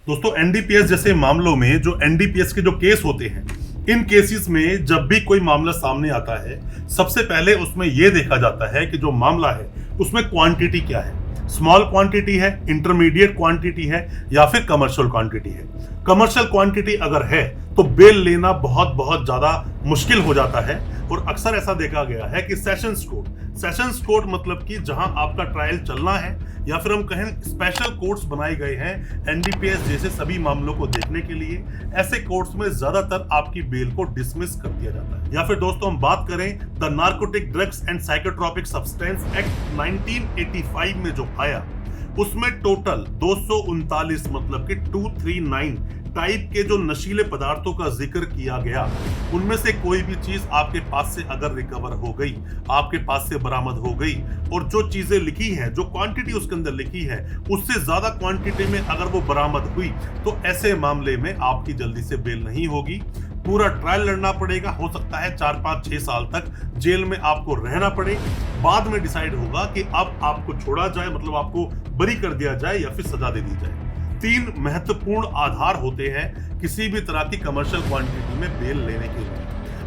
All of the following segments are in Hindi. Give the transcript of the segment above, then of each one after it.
दोस्तों एनडीपीएस जैसे मामलों में जो एनडीपीएस के जो केस होते हैं, इन केसेस में जब भी कोई मामला सामने आता है, सबसे पहले उसमें यह देखा जाता है कि जो मामला है उसमें क्वांटिटी क्या है। स्मॉल क्वांटिटी है, इंटरमीडिएट क्वांटिटी है या फिर कमर्शियल क्वांटिटी है। कमर्शियल क्वांटिटी अगर है तो बेल लेना बहुत बहुत ज्यादा मुश्किल हो जाता है और अक्सर ऐसा देखा गया है कि सेशंस कोर्ट मतलब कि जहां आपका ट्रायल चलना है या फिर हम कहें स्पेशल कोर्ट्स बनाए गए हैं एनडीपीएस जैसे सभी मामलों को देखने के लिए, ऐसे कोर्ट्स में ज्यादातर आपकी बेल को डिसमिस कर दिया जाता है। या फिर दोस्तों हम बात करें the narcotic drugs and psychotropic substance act 1985 में जो आया, उसमें टोटल 239 मतलब कि 239 टाइप के जो नशीले पदार्थों का जिक्र किया गया, उनमें से कोई भी चीज आपके पास से अगर रिकवर हो गई, आपके पास से बरामद हो गई और जो चीजें लिखी हैं, जो क्वांटिटी उसके अंदर लिखी है, उससे ज्यादा क्वांटिटी में अगर वो बरामद हुई तो ऐसे मामले में आपकी जल्दी से बेल नहीं होगी। पूरा ट्रायल लड़ना पड़ेगा, हो सकता है 4, 5, 6 साल तक जेल में आपको रहना पड़े। बाद में डिसाइड होगा कि अब आपको छोड़ा जाए, मतलब आपको बरी कर दिया जाए या फिर सजा दे दी जाए। 3 महत्वपूर्ण आधार होते हैं किसी भी तरह की कमर्शियल क्वांटिटी में बेल लेने के लिए।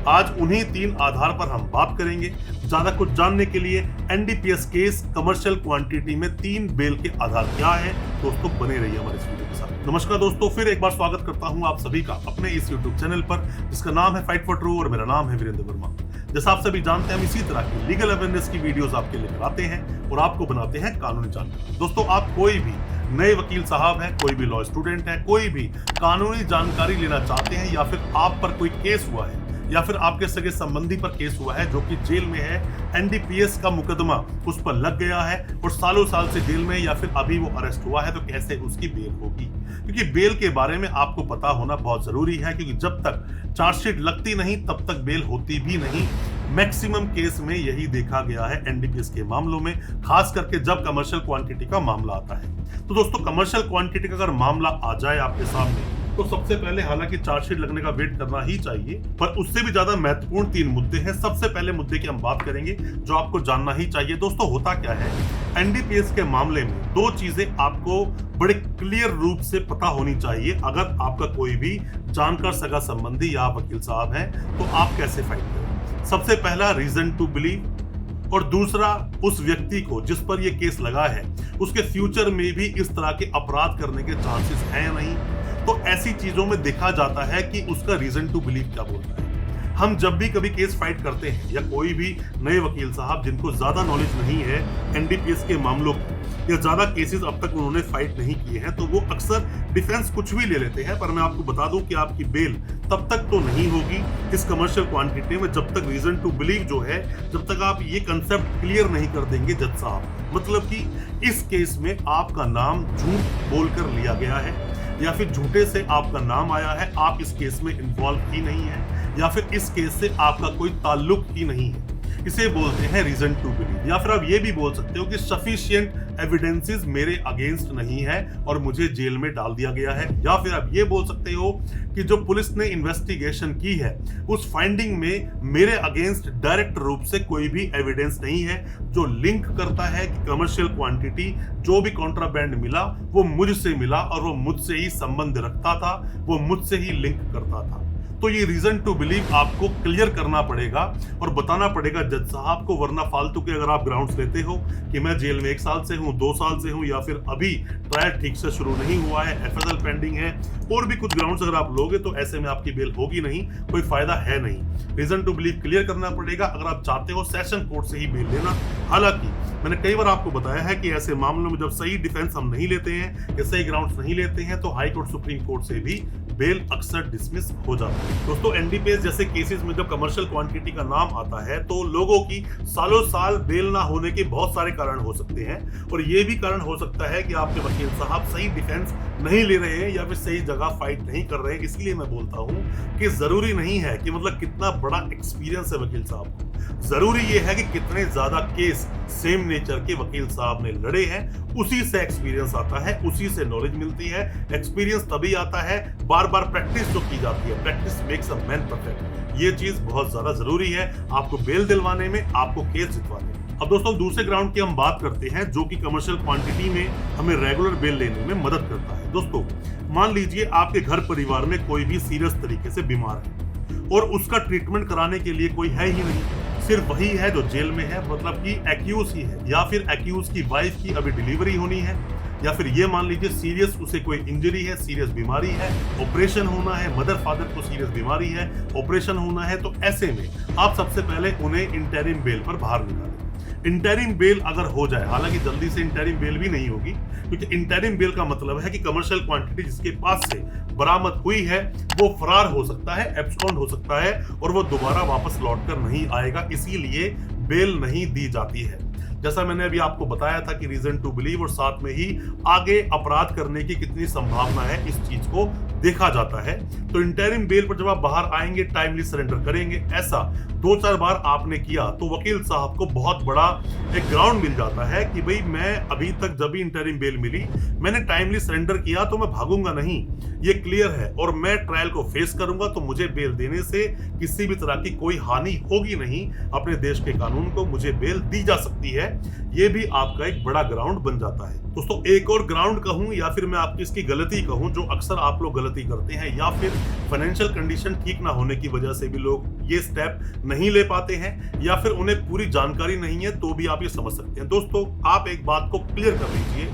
आज उन्हीं 3 आधार पर हम बात करेंगे। ज्यादा कुछ जानने के लिए एनडीपीएस केस कमर्शियल क्वांटिटी में 3 बेल के आधार क्या है, दोस्तों बने रहिए हमारे इस वीडियो के साथ। नमस्कार दोस्तों, फिर एक बार स्वागत करता हूं आप सभी का अपने इस यूट्यूब चैनल पर जिसका नाम है फाइट फॉर ट्रू और मेरा नाम है वीरेंद्र वर्मा। जैसा आप सभी जानते हैं, हम इसी तरह की लीगल अवेयरनेस की वीडियोस आपके लिए कराते हैं और आपको बनाते हैं कानूनी जानकारी। दोस्तों आप कोई भी नए वकील साहब हैं, कोई भी लॉ स्टूडेंट है, कोई भी कानूनी जानकारी लेना चाहते हैं या फिर आप पर कोई केस हुआ है या फिर आपके सगे संबंधी पर केस हुआ है जो कि जेल में है, एनडीपीएस का मुकदमा उस पर लग गया है और सालों साल से जेल में या फिर अभी वो अरेस्ट हुआ है, तो कैसे उसकी बेल होगी, क्योंकि बेल के बारे में आपको पता होना बहुत जरूरी है, क्योंकि जब तक चार्जशीट लगती नहीं तब तक बेल होती भी नहीं। मैक्सिमम केस में यही देखा गया है एनडीपीएस के मामलों में, खास करके जब कमर्शियल क्वांटिटी का मामला आता है। तो दोस्तों कमर्शियल क्वांटिटी का अगर मामला आ जाए आपके सामने तो सबसे पहले हालांकि चार्जशीट लगने का वेट करना ही चाहिए, पर उससे भी ज्यादा महत्वपूर्ण 3 मुद्दे हैं। सबसे पहले मुद्दे की हम बात करेंगे जो आपको जानना ही चाहिए। दोस्तों होता क्या है, एनडीपीएस के मामले में 2 चीजें आपको बड़े क्लियर रूप से पता होनी चाहिए। अगर आपका कोई भी जानकार सगा संबंधी या वकील साहब है तो आप कैसे फाइट करें। सबसे पहला रीजन टू बिलीव और दूसरा उस व्यक्ति को जिस पर यह केस लगा है उसके फ्यूचर में भी इस तरह के अपराध करने के चांसेस हैं या नहीं। तो ऐसी चीजों में देखा जाता है कि उसका रीजन टू बिलीव क्या बोलता है। हम जब भी कभी केस फाइट करते हैं या कोई भी नए वकील साहब जिनको ज्यादा नॉलेज नहीं है एनडीपीएस के मामलों की या ज्यादा केसेस अब तक उन्होंने फाइट नहीं किए हैं, तो वो अक्सर डिफेंस कुछ भी ले लेते हैं। पर मैं आपको बता दूं कि आपकी बेल तब तक तो नहीं होगी इस कमर्शियल क्वांटिटी में जब तक रीजन टू बिलीव जो है, जब तक आप ये कंसेप्ट क्लियर नहीं कर देंगे जज साहब। मतलब कि इस केस में आपका नाम झूठ बोलकर लिया गया है या फिर झूठे से आपका नाम आया है, आप इस केस में इन्वॉल्व ही नहीं है या फिर इस केस से आपका कोई ताल्लुक ही नहीं है, इसे बोलते हैं रीजन टू बिलीव। या फिर आप ये भी बोल सकते हो कि सफिशिएंट एविडेंसेस मेरे अगेंस्ट नहीं है और मुझे जेल में डाल दिया गया है। या फिर आप ये बोल सकते हो कि जो पुलिस ने इन्वेस्टिगेशन की है उस फाइंडिंग में मेरे अगेंस्ट डायरेक्ट रूप से कोई भी एविडेंस नहीं है जो लिंक करता है कि कमर्शियल क्वांटिटी जो भी कॉन्ट्राबैंड मिला वो मुझसे मिला और वो मुझसे ही संबंध रखता था, वो मुझसे ही लिंक करता था। तो ये रीजन टू बिलीव आपको क्लियर करना पड़ेगा और बताना पड़ेगा जज साहब को, वरना फालतू के अगर आप ग्राउंड्स लेते हो कि मैं जेल में 1 साल से हूं, 2 साल से हूं या फिर अभी ट्रायल ठीक से शुरू नहीं हुआ है, एफएसएल पेंडिंग है और भी कुछ ग्राउंड्स अगर आप लोगे तो ऐसे में आपकी बेल होगी नहीं, कोई फायदा है नहीं। रीजन टू बिलीव क्लियर करना पड़ेगा अगर आप चाहते हो सेशन कोर्ट से ही बेल लेना। हालांकि मैंने कई बार आपको बताया है कि ऐसे मामलों में जब सही डिफेंस हम नहीं लेते हैं या सही ग्राउंड्स नहीं लेते हैं तो हाई कोर्ट सुप्रीम कोर्ट से भी बेल अक्सर डिसमिस हो जाता है। दोस्तों एनडीपीएस जैसे केसेस में जब कमर्शियल क्वांटिटी का नाम आता है तो लोगों की सालों साल बेल ना होने के बहुत सारे कारण हो सकते हैं और ये भी कारण हो सकता है कि आपके वकील साहब सही डिफेंस नहीं ले रहे हैं या फिर सही जगह फाइट नहीं कर रहे हैं। इसलिए मैं बोलता हूं कि जरूरी नहीं है कि मतलब कितना बड़ा एक्सपीरियंस है वकील साहब को, जरूरी ये है कि कितने ज्यादा केस सेम नेचर के वकील साहब ने लड़े हैं, उसी से एक्सपीरियंस आता है, उसी से नॉलेज मिलती है। एक्सपीरियंस तभी आता है बार बार प्रैक्टिस जो की जाती है, practice makes a man perfect. ये चीज बहुत ज्यादा जरूरी है आपको बेल दिलवाने में, आपको केस जितवाने में। अब दोस्तों दूसरे ग्राउंड की हम बात करते हैं जो कि कमर्शियल क्वांटिटी में हमें रेगुलर बेल लेने में मदद करता है। दोस्तों मान लीजिए आपके घर परिवार में कोई भी सीरियस तरीके से बीमार है और उसका ट्रीटमेंट कराने के लिए कोई है ही नहीं, सिर्फ वही है जो जेल में है, मतलब कि एक्यूज ही है, या फिर एक्यूज की वाइफ की अभी डिलीवरी होनी है, या फिर ये मान लीजिए सीरियस उसे कोई इंजरी है, सीरियस बीमारी है, ऑपरेशन होना है, मदर फादर को सीरियस बीमारी है, ऑपरेशन होना है। तो ऐसे में आप सबसे पहले उन्हें इंटरिम बेल पर बाहर निकालें। इंटरिम बेल अगर हो जाए, हालांकि जल्दी से इंटरिम बेल भी नहीं होगी, क्योंकि इंटरिम बेल का मतलब है कि कमर्शियल क्वांटिटी जिसके पास से बरामद हुई है वो फरार हो सकता है, एब्सकॉन्ड हो सकता है और वो दोबारा वापस लौटकर नहीं आएगा, इसीलिए बेल नहीं दी जाती है। जैसा मैंने अभी आपको बताया था कि रीजन टू बिलीव और साथ में ही आगे अपराध करने की कितनी संभावना है, इस चीज को देखा जाता है। तो इंटरिम बेल पर जब आप बाहर आएंगे टाइमली सरेंडर करेंगे, ऐसा 2-4 बार आपने किया तो वकील साहब को बहुत बड़ा एक ग्राउंड मिल जाता है कि भाई मैं अभी तक जब भी इंटरिम बेल मिली मैंने टाइमली सरेंडर किया तो मैं भागूंगा नहीं, ये क्लियर है और मैं ट्रायल को फेस करूंगा, तो मुझे बेल देने से किसी भी तरह की कोई हानि होगी नहीं, अपने देश के कानून को मुझे बेल दी जा सकती है। ये भी आपका एक बड़ा ग्राउंड बन जाता है। दोस्तों एक और ग्राउंड कहूं या फिर मैं आपकी इसकी गलती कहूं जो अक्सर आप लोग गलती करते हैं, या फिर फाइनेंशियल कंडीशन ठीक ना होने की वजह से भी लोग ये स्टेप नहीं ले पाते हैं, या फिर उन्हें पूरी जानकारी नहीं है, तो भी आप ये समझ सकते हैं। दोस्तों आप एक बात को क्लियर कर लीजिए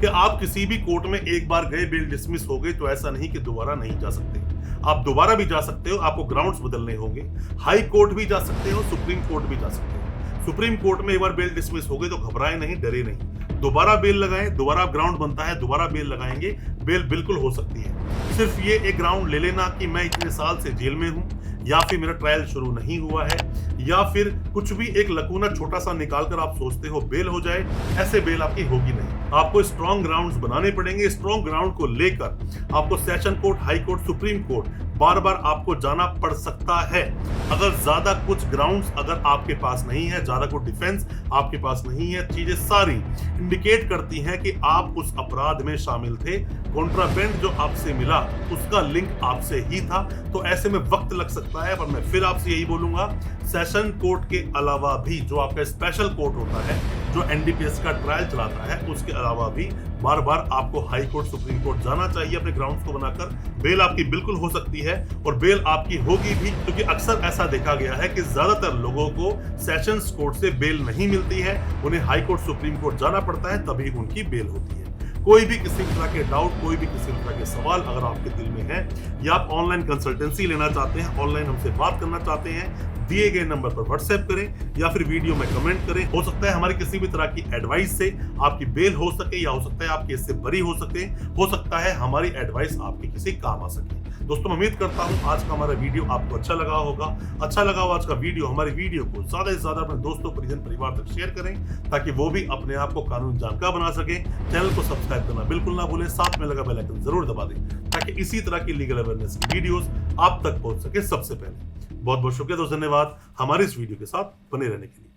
कि आप किसी भी कोर्ट में एक बार गए, बेल डिसमिस हो गई, तो ऐसा नहीं कि दोबारा नहीं जा सकते। आप दोबारा भी जा सकते हो, आपको ग्राउंड्स बदलने होंगे, हाई कोर्ट भी जा सकते हो, सुप्रीम कोर्ट भी जा सकते हो। सुप्रीम कोर्ट में एक बार बेल डिसमिस हो गई तो घबराए नहीं, डरे नहीं, दोबारा बेल लगाएं, दोबारा ग्राउंड बनता है, दोबारा बेल लगाएंगे, बेल बिल्कुल हो सकती है। सिर्फ ये एक ग्राउंड ले लेना कि मैं इतने साल से जेल में हूं, या फिर मेरा ट्रायल शुरू नहीं हुआ है, या फिर कुछ भी एक लकूना छोटा सा निकालकर आप सोचते हो बेल हो जाए, ऐसे बेल आपकी होगी नहीं। आपको स्ट्रॉन्ग ग्राउंड्स बनाने पड़ेंगे। स्ट्रॉन्ग ग्राउंड को लेकर आपको session court, high court, supreme court बार बार आपको जाना पड़ सकता है। अगर ज्यादा कुछ ग्राउंड्स अगर आपके पास नहीं है, ज्यादा कुछ डिफेंस आपके पास नहीं है, चीजें सारी इंडिकेट करती हैं कि आप उस अपराध में शामिल थे, कॉन्ट्राबैंड जो आपसे मिला उसका लिंक आपसे ही था, तो ऐसे में वक्त लग सकता है। पर मैं फिर आपसे यही बोलूंगा, सेशन कोर्ट के अलावा भी जो आपका स्पेशल कोर्ट होता है जो एनडीपीएस का ट्रायल चलाता है, उसके अलावा भी बार बार आपको हाई कोर्ट, सुप्रीम कोर्ट जाना चाहिए अपने ग्राउंड्स को बनाकर। बेल आपकी बिल्कुल हो सकती है और बेल आपकी होगी भी, क्योंकि अक्सर ऐसा देखा गया है कि ज्यादातर लोगों को सेशंस कोर्ट से बेल नहीं मिलती है, उन्हें हाई कोर्ट, सुप्रीम कोर्ट जाना पड़ता है, तभी उनकी बेल होती है। कोई भी किसी तरह के डाउट, कोई भी किसी तरह के सवाल अगर आपके दिल में है, या आप ऑनलाइन कंसल्टेंसी लेना चाहते हैं, ऑनलाइन हमसे बात करना चाहते हैं, दिए गए नंबर पर व्हाट्सएप करें या फिर वीडियो में कमेंट करें। हो सकता है हमारी किसी भी तरह की एडवाइस से आपकी बेल हो सके, या हो सकता है आप केस से बरी हो सके, हो सकता है हमारी एडवाइस आपके किसी काम आ सके। दोस्तों मैं उम्मीद करता हूं आज का हमारा वीडियो आपको अच्छा लगा होगा। अच्छा लगा हो आज का वीडियो, हमारे वीडियो को ज्यादा से ज्यादा अपने दोस्तों, परिजन, परिवार तक शेयर करें, ताकि वो भी अपने आप को कानून जानकार बना सके। चैनल को सब्सक्राइब करना बिल्कुल ना भूलें, साथ में लगा बेल आइकन जरूर दबा दें, ताकि इसी तरह की लीगल अवेयरनेस की वीडियोस आप तक पहुंच सके सबसे पहले। बहुत बहुत शुक्रिया दोस्तों, धन्यवाद हमारे इस वीडियो के साथ बने रहने के लिए।